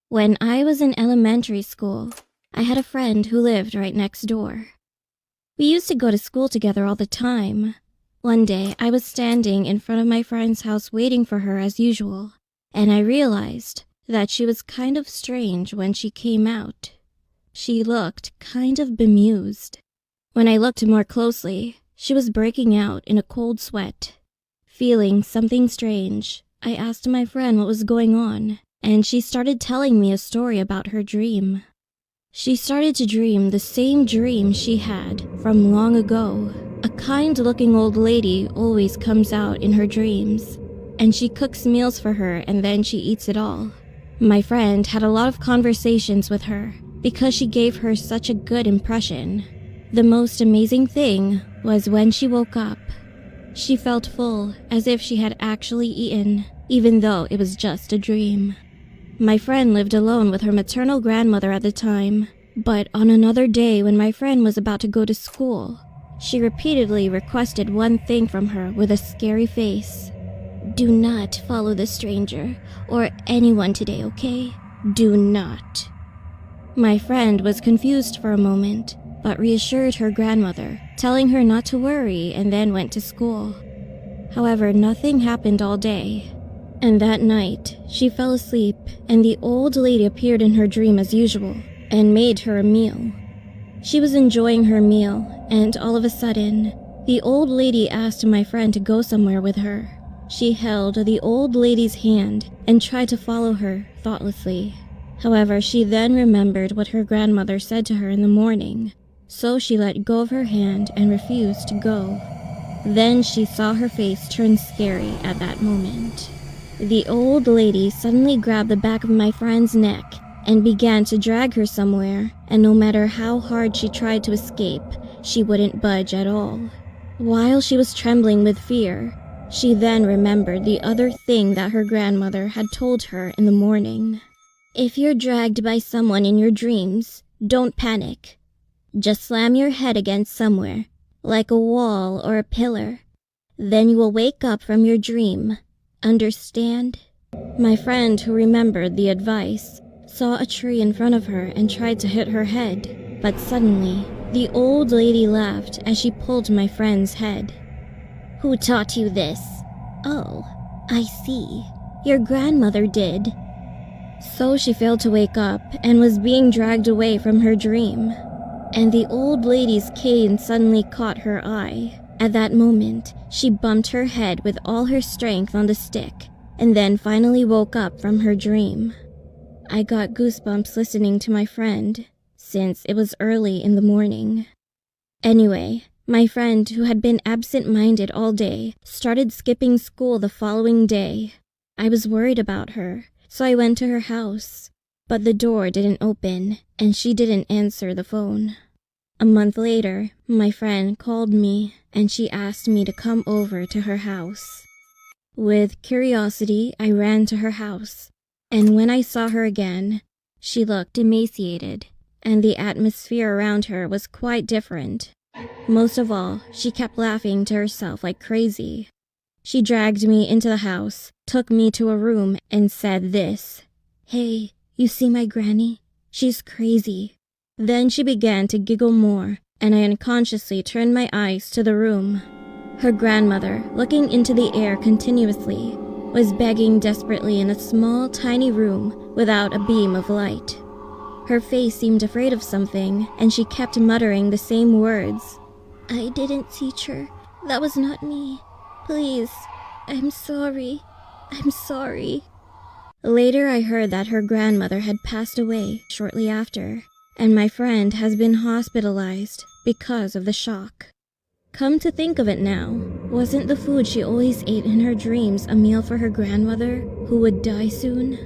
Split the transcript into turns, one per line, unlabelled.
When I was in elementary school, I had a friend who lived right next door. We used to go to school together all the time. One day, I was standing in front of my friend's house waiting for her as usual, and I realized that she was kind of strange when she came out. She looked kind of bemused. When I looked more closely, she was breaking out in a cold sweat. Feeling something strange, I asked my friend what was going on, and she started telling me a story about her dream. She started to dream the same dream she had from long ago. A kind-looking old lady always comes out in her dreams, and she cooks meals for her and then she eats it all. My friend had a lot of conversations with her because she gave her such a good impression. The most amazing thing was when she woke up. She felt full, as if she had actually eaten, even though it was just a dream. My friend lived alone with her maternal grandmother at the time, but on another day when my friend was about to go to school, she repeatedly requested one thing from her with a scary face. "Do not follow the stranger or anyone today, okay? Do not." My friend was confused for a moment, but reassured her grandmother, telling her not to worry, and then went to school. However, nothing happened all day. And that night, she fell asleep, and the old lady appeared in her dream as usual, and made her a meal. She was enjoying her meal, and all of a sudden, the old lady asked my friend to go somewhere with her. She held the old lady's hand and tried to follow her thoughtlessly. However, she then remembered what her grandmother said to her in the morning, so she let go of her hand and refused to go. Then she saw her face turn scary at that moment. The old lady suddenly grabbed the back of my friend's neck and began to drag her somewhere, and no matter how hard she tried to escape, she wouldn't budge at all. While she was trembling with fear, she then remembered the other thing that her grandmother had told her in the morning. "If you're dragged by someone in your dreams, don't panic. Just slam your head against somewhere, like a wall or a pillar. Then you will wake up from your dream. Understand?" My friend, who remembered the advice, saw a tree in front of her and tried to hit her head, but suddenly, the old lady laughed as she pulled my friend's head. "Who taught you this?" "Oh, I see. Your grandmother did." So she failed to wake up and was being dragged away from her dream. And the old lady's cane suddenly caught her eye. At that moment, she bumped her head with all her strength on the stick, and then finally woke up from her dream. I got goosebumps listening to my friend, since it was early in the morning. Anyway, my friend, who had been absent-minded all day, started skipping school the following day. I was worried about her, so I went to her house, but the door didn't open, and she didn't answer the phone. A month later, my friend called me, and she asked me to come over to her house. With curiosity, I ran to her house, and when I saw her again, she looked emaciated, and the atmosphere around her was quite different. Most of all, she kept laughing to herself like crazy. She dragged me into the house, took me to a room, and said this: "Hey, you see my granny? She's crazy." Then she began to giggle more, and I unconsciously turned my eyes to the room. Her grandmother, looking into the air continuously, was begging desperately in a small, tiny room without a beam of light. Her face seemed afraid of something, and she kept muttering the same words. "I didn't teach her. That was not me. Please, I'm sorry. I'm sorry." Later, I heard that her grandmother had passed away shortly after, and my friend has been hospitalized because of the shock. Come to think of it now, wasn't the food she always ate in her dreams a meal for her grandmother, who would die soon?